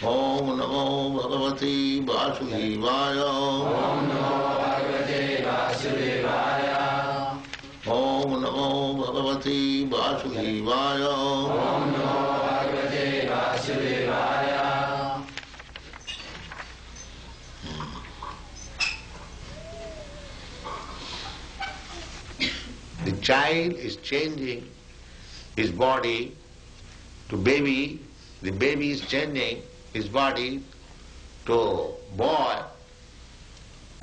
Om Namo Bhagavate Vasudevaya. Om Namo Bhagavate Vasudevaya. Om Namo Bhagavate Vasudevaya. Om Namo Bhagavate Vasudevaya. The child is changing his body to baby, the baby is changing his body to boy,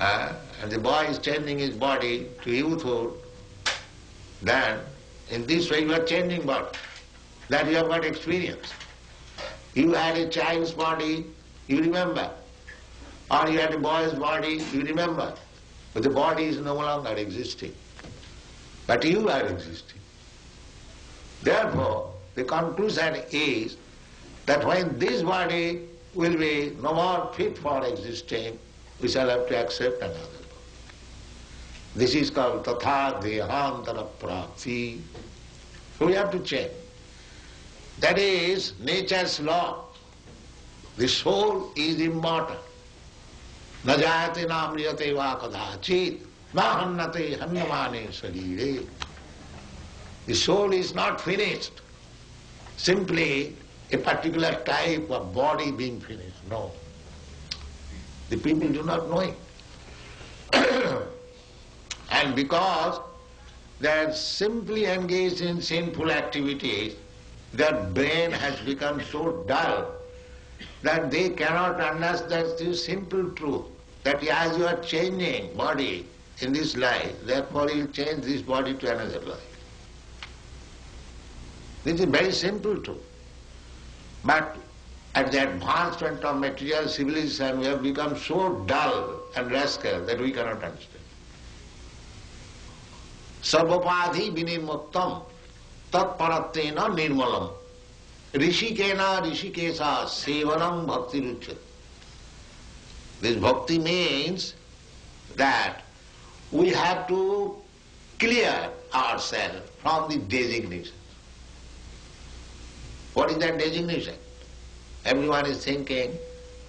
and the boy is changing his body to youthhood. Then, in this way you are changing body. That you have got experience. You had a child's body, you remember. Or you had a boy's body, you remember. But the body is no longer existing. But you are existing. Therefore, the conclusion is that when this body will be no more fit for existing, we shall have to accept another body. This is called tatha dehantara prapti. So we have to change. That is nature's law. The soul is immortal. Na jayate na amriyate va kadachit, na hannate hannamane sarire. The soul is not finished. Simply a particular type of body being finished. No. The people do not know it. And because they are simply engaged in sinful activities, their brain has become so dull that they cannot understand this simple truth, that as you are changing body in this life, therefore you change this body to another life. This is a very simple truth. But at the advancement of material civilization, we have become so dull and rascal that we cannot understand. Sarvapadhi vinirmuttam tat parattena nirmalam rishikena rishikesa sevanam bhakti ruchyate. This bhakti means that we have to clear ourselves from the designation. What is that designation? Everyone is thinking,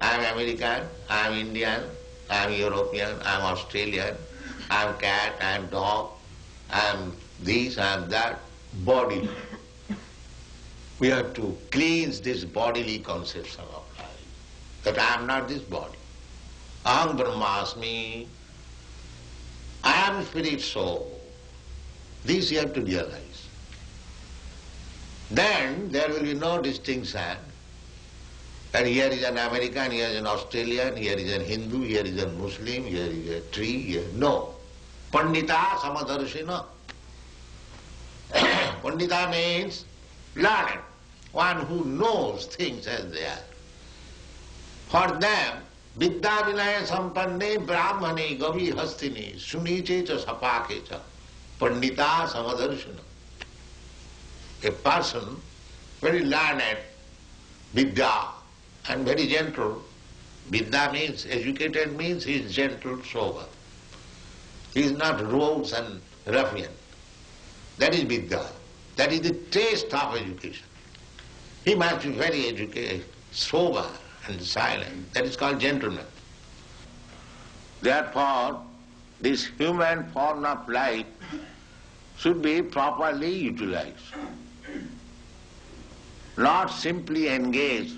I am American, I am Indian, I am European, I am Australian, I am cat, I am dog, I am this, I am that, bodily. We have to cleanse this bodily conception of life, that I am not this body. Aham Brahmasmi, I am spirit soul. This you have to realize. Then there will be no distinction that here is an American, here is an Australian, here is a Hindu, here is a Muslim, here is a tree, here. No. Pandita samadarshina. Pandita means learned, one who knows things as they are. For them, vidya vinaya sampanne brahmane gavi hastini suniche cha sapake cha pandita samadarshina. A person very learned, vidya, and very gentle. Vidya means, educated means he is gentle, sober. He is not rogues and ruffian. That is vidya. That is the taste of education. He must be very educated, sober and silent. That is called gentleman. Therefore, this human form of life should be properly utilized. Not simply engaged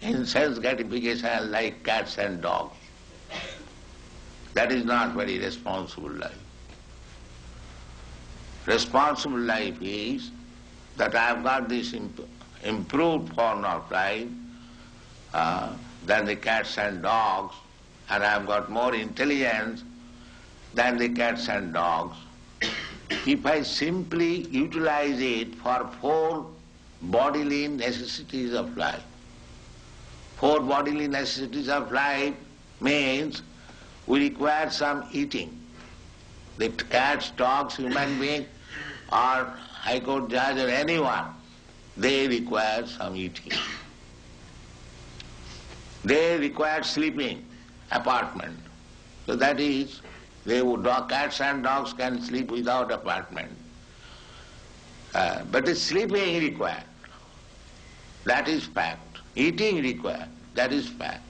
in sense gratification like cats and dogs. That is not very responsible life. Responsible life is that I have got this improved form of life than the cats and dogs, and I have got more intelligence than the cats and dogs. If I simply utilize it for 4 bodily necessities of life. 4 bodily necessities of life means we require some eating. The cats, dogs, human beings, or High Court judge or anyone, they require some eating. They require sleeping, apartment. So that is, cats and dogs can sleep without apartment. But the sleeping required. That is fact. Eating required. that is fact.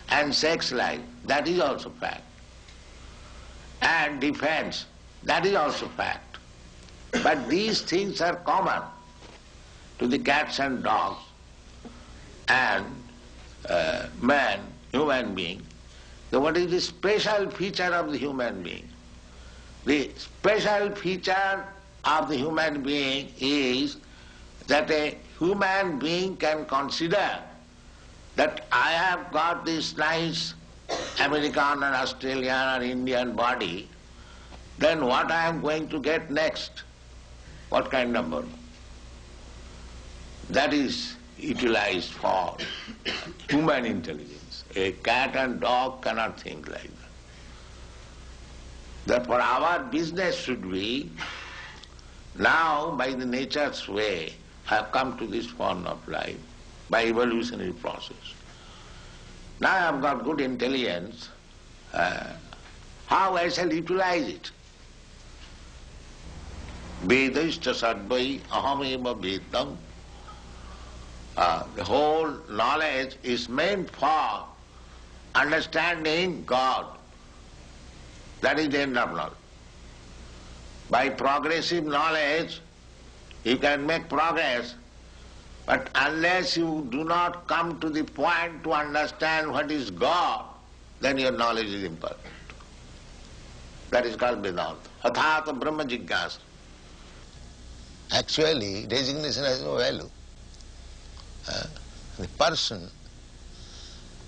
And sex life, that is also fact. And defense, that is also fact. But these things are common to the cats and dogs and man, human being. So what is the special feature of the human being? The special feature of the human being is that a human being can consider that I have got this nice American and Australian or Indian body, then what I am going to get next? What kind of body? That is utilized for human intelligence. A cat and dog cannot think like that. Therefore our business should be, now by the nature's way, have come to this form of life, by evolutionary process. Now I have got good intelligence, how I shall utilize it? Vedascha sadvai ahameva vedam. The whole knowledge is meant for understanding God. That is the end of knowledge. By progressive knowledge, you can make progress, but unless you do not come to the point to understand what is God, then your knowledge is imperfect. That is called Vedanta. Athata Brahma Jigyasa. Actually, resignation has no value. The person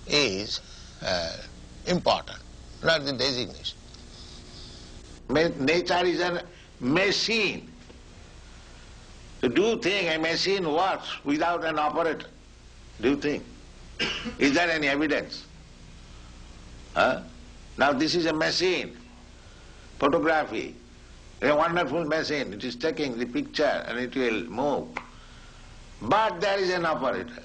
is important, not the designation. Nature is a machine. So do you think a machine works without an operator? Do you think? Is there any evidence? Now this is a machine, photography, a wonderful machine. It is taking the picture and it will move. But there is an operator.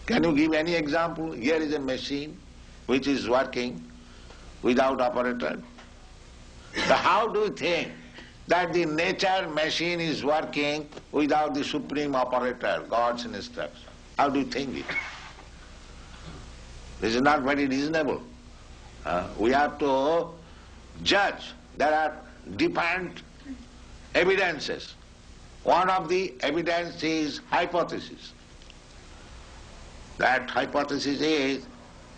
Can you give any example? Here is a machine which is working without operator. So how do you think that the nature machine is working without the supreme operator, God's instruction? How do you think it? This is not very reasonable. We have to judge. There are different evidences. One of the evidence is hypothesis. That hypothesis is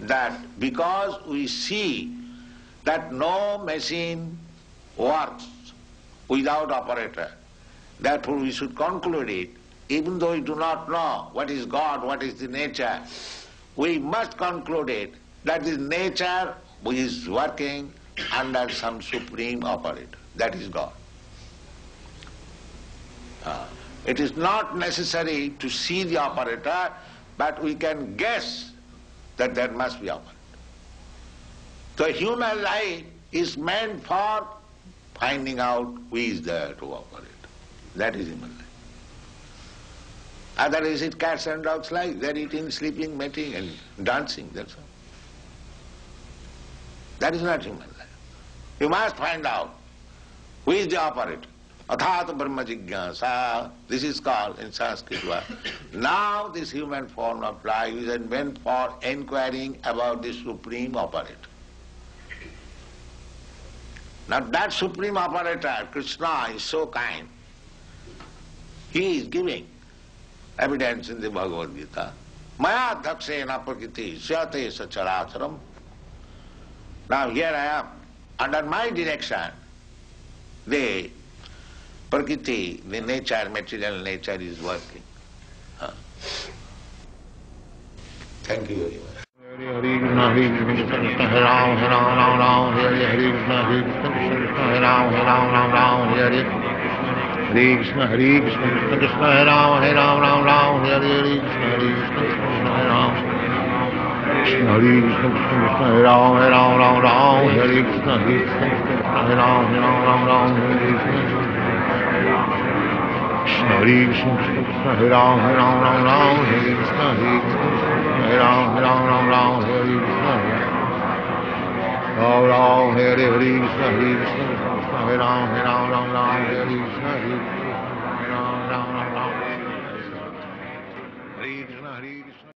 that because we see that no machine works without operator, therefore we should conclude it, even though we do not know what is God, what is the nature, we must conclude it that this nature is working under some supreme operator, that is God. It is not necessary to see the operator, but we can guess that there must be operator. So human life is meant for finding out who is there to operate. That is human life. Otherwise it's cats and dogs life. They're eating, sleeping, mating and dancing, that's all. That is not human life. You must find out who is the operator. Athata Brahma Jigyasa, this is called in Sanskrit word. Now this human form of life is meant for inquiring about the supreme operator. Now that supreme operator, Krishna, is so kind. He is giving evidence in the Bhagavad Gita. Maya dhakshena prakriti syate sacharacharam. Now here I am. Under my direction, the Prakriti, the nature, material nature is working. Thank you very much. Hare Krishna, Hare Krishna, Hare Ram, Hare Ram, Ram Ram, Hare Krishna, Hare Krishna, Hare Ram, Hare Ram, Ram Ram, Hare Krishna, Hare Krishna, Krishna, Hare Ram, Hare Ram, Ram Ram, Hare Krishna, Hare Ram. Krishna Hare Krishna, Krishna Hare Ram, Hare Ram, Ram Ram, Hare Krishna, Hare Ram, Hare Ram, Ram Ram, Hare Krishna. Krishna Hare Krishna, Krishna Hare Ram, Hare Ram, Ram Ram, Hare Krishna, Hare Ram, Hare Ram, Ram Ram, Hare Krishna. Ram Ram, Hare Krishna, Hare Krishna, Hare Ram, Hare Ram, Ram Ram, Hare Krishna, Hare Ram, Ram Ram, Ram Ram. Hare Krishna, Hare Krishna.